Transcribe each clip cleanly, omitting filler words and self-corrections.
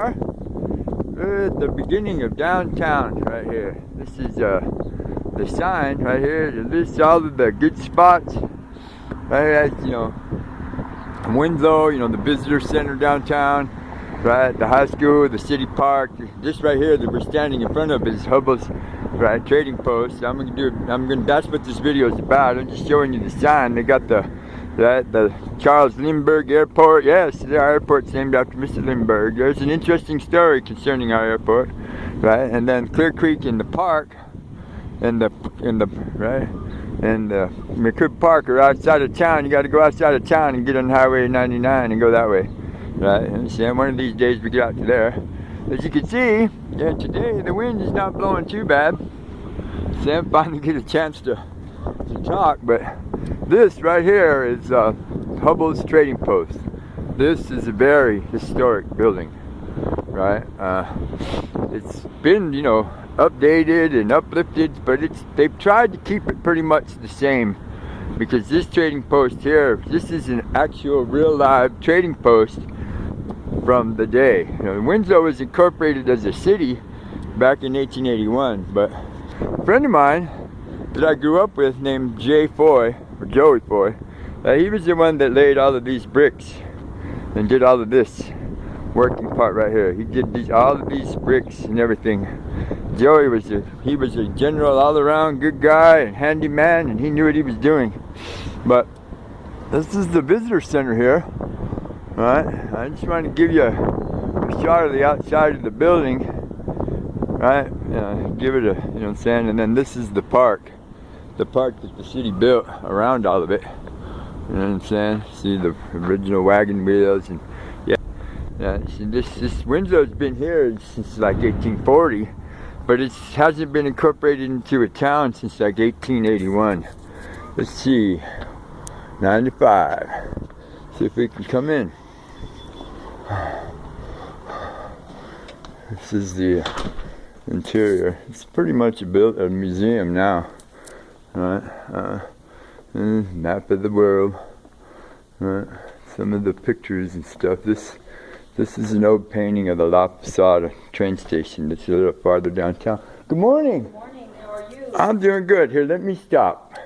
We're at the beginning of downtown right here. This is the sign right here that lists all of the good spots. Right here, that's, Winslow, the visitor center downtown. Right, the high school, the city park. Just right here that we're standing in front of is Hubble's trading post. That's what this video is about. I'm just showing you the sign. They got the Charles Lindbergh Airport. Yes, our airport's named after Mr. Lindbergh. There's an interesting story concerning our airport, right? And then Clear Creek in the park, and McCook Park are outside of town. You got to go outside of town and get on Highway 99 and go that way, right? And one of these days we get out to there. As you can see, today the wind is not blowing too bad. Sam finally get a chance to talk, but this right here is Hubble's trading post. This is a very historic building, right? It's been, updated and uplifted, but they've tried to keep it pretty much the same, because this trading post here, this is an actual real live trading post from the day. Winslow was incorporated as a city back in 1881, but a friend of mine that I grew up with named Joey Foy, he was the one that laid all of these bricks and did all of this working part right here. He did all of these bricks and everything. Joey was a general, all-around good guy and handyman, and he knew what he was doing. But this is the visitor center here, right? I just want to give you a shot of the outside of the building, right? Give it a, and then this is the park that the city built around all of it. You know what I'm saying? See the original wagon wheels, and see, this Winslow's been here since like 1840, but it hasn't been incorporated into a town since like 1881. Let's see, 95. See if we can come in. This is the interior. It's pretty much a museum now. Right, map of the world. Right, some of the pictures and stuff. This is an old painting of the La Posada train station that's a little farther downtown. Good morning. Good morning. How are you? I'm doing good. Here, let me stop.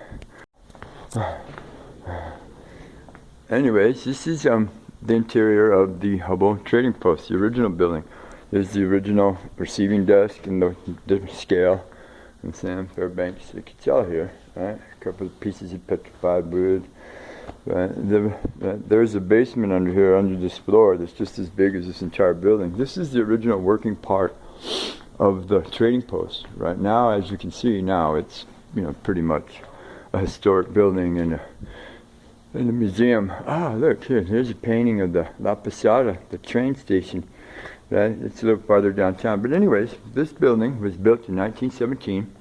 Anyways, this is the interior of the Hubble trading post, the original building. There's the original receiving desk and the scale. And Sam Fairbanks, you can tell here, right? A couple of pieces of petrified wood. Right? There's a basement under here, under this floor, that's just as big as this entire building. This is the original working part of the trading post. Right now, as you can see, now it's pretty much a historic building and a museum. Look here, here's a painting of the La Posada, the train station. Right? It's a little farther downtown. But anyways, this building was built in 1917,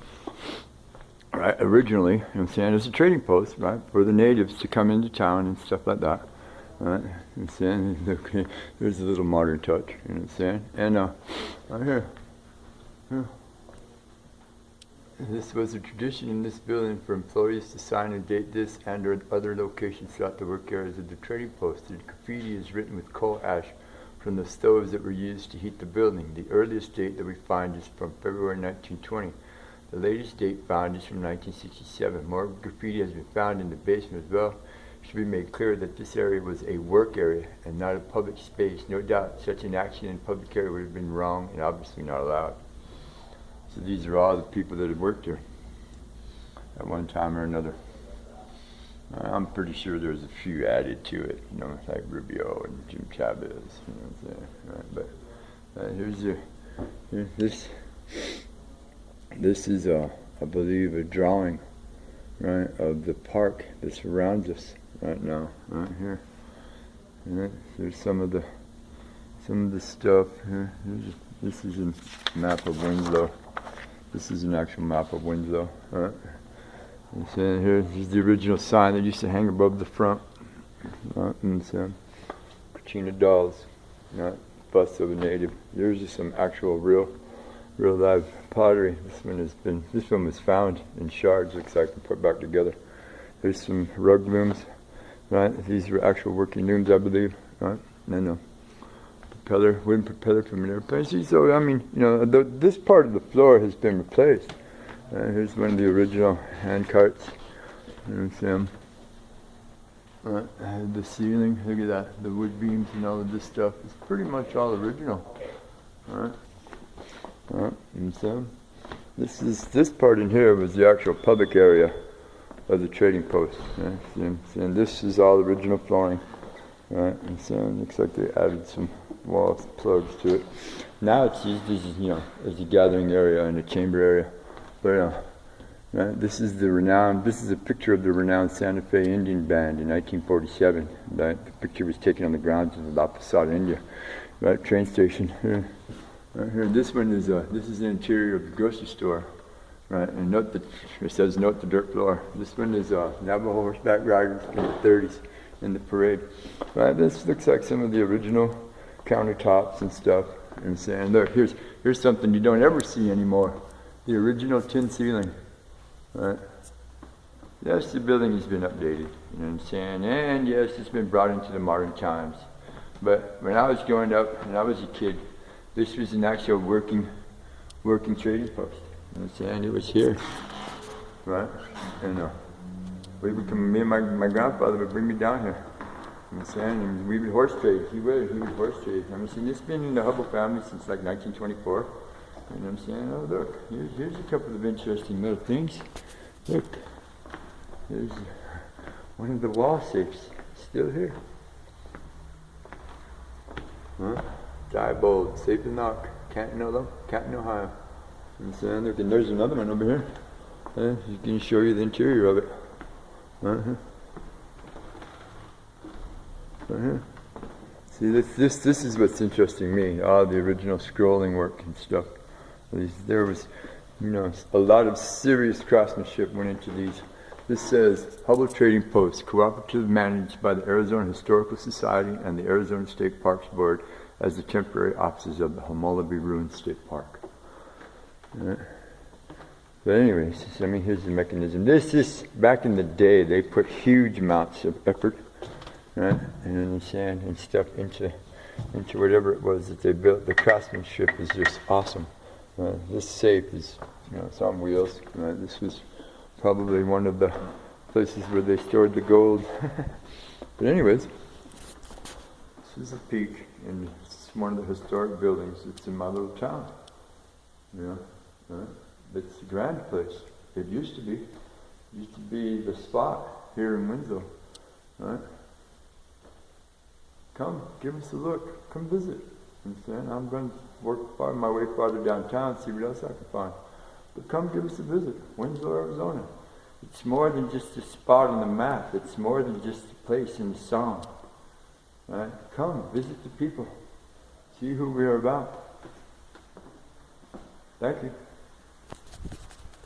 right, originally, as a trading post, right, for the natives to come into town and stuff like that. Right? Okay, there's a little modern touch, you know what I'm saying? And right here. This was a tradition in this building for employees to sign and date this and or other locations throughout the work areas of the trading post. The graffiti is written with coal ash from the stoves that were used to heat the building. The earliest date that we find is from February 1920. The latest date found is from 1967. More graffiti has been found in the basement as well. It should be made clear that this area was a work area and not a public space. No doubt such an action in a public area would have been wrong and obviously not allowed. So these are all the people that had worked here at one time or another. I'm pretty sure there's a few added to it, like Rubio and Jim Chavez, right? But this is I believe a drawing, right, of the park that surrounds us right now, right here. Right? There's some of the stuff here. This is a map of Winslow. This is an actual map of Winslow, right? And so here's the original sign that used to hang above the front. And some Katrina dolls, bust of a native. There's just some actual real live pottery. This one was found in shards, looks like, and put back together. There's some rug looms, right? These were actual working looms, I believe, right? And wooden propeller from an airplane. See, so I mean, you know, this part of the floor has been replaced. Here's one of the original hand carts. There's them. The ceiling, look at that. The wood beams and all of this stuff is pretty much all original. And so this part in here was the actual public area of the trading post. And this is all original flooring. And so it looks like they added some wall plugs to it. Now it's used as, you know, as a gathering area and a chamber area. But this is a picture of the renowned Santa Fe Indian Band in 1947. The picture was taken on the grounds of La Posada, India. Train station here. Here, this one is this is the interior of the grocery store. And note that it says note the dirt floor. This one is Navajo horseback riders in the 30s in the parade. This looks like some of the original countertops and stuff. And saying, look, here's something you don't ever see anymore. The original tin ceiling. Yes, the building has been updated. You know what I'm saying? And yes, it's been brought into the modern times. But when I was growing up and I was a kid, this was an actual working trading post. You know what I'm saying? It was here. And me and my grandfather would bring me down here. You know what I'm saying? And we would horse trade. He would horse trade. I mean, see, this has been in the Hubble family since like 1924. You know what I'm saying? Oh, look, here's a couple of interesting little things. Look, there's one of the wall safes still here. Diebold, safe to knock, Canton, Ohio. You know what I'm saying? Look, and there's another one over here. He's going to show you the interior of it. Right here. See, this is what's interesting me. All the original scrolling work and stuff. There was, you know, a lot of serious craftsmanship went into these. This says Hubble Trading Post, cooperative managed by the Arizona Historical Society and the Arizona State Parks Board as the temporary offices of the Hammurabi Ruins State Park. But anyways, I mean, here's the mechanism. This is, back in the day, they put huge amounts of effort, and sand and stuff into whatever it was that they built. The craftsmanship is just awesome. This safe is, you know, it's on wheels. This was probably one of the places where they stored the gold. But anyways, this is a peak, and it's one of the historic buildings. It's in my little town. It's a grand place. It used to be. It used to be the spot here in Winslow. Come, give us a look. Come visit. I'm going to work my way farther downtown, see what else I can find. But come give us a visit. Winslow, Arizona. It's more than just a spot on the map. It's more than just a place in the song. Come, visit the people. See who we are about. Thank you.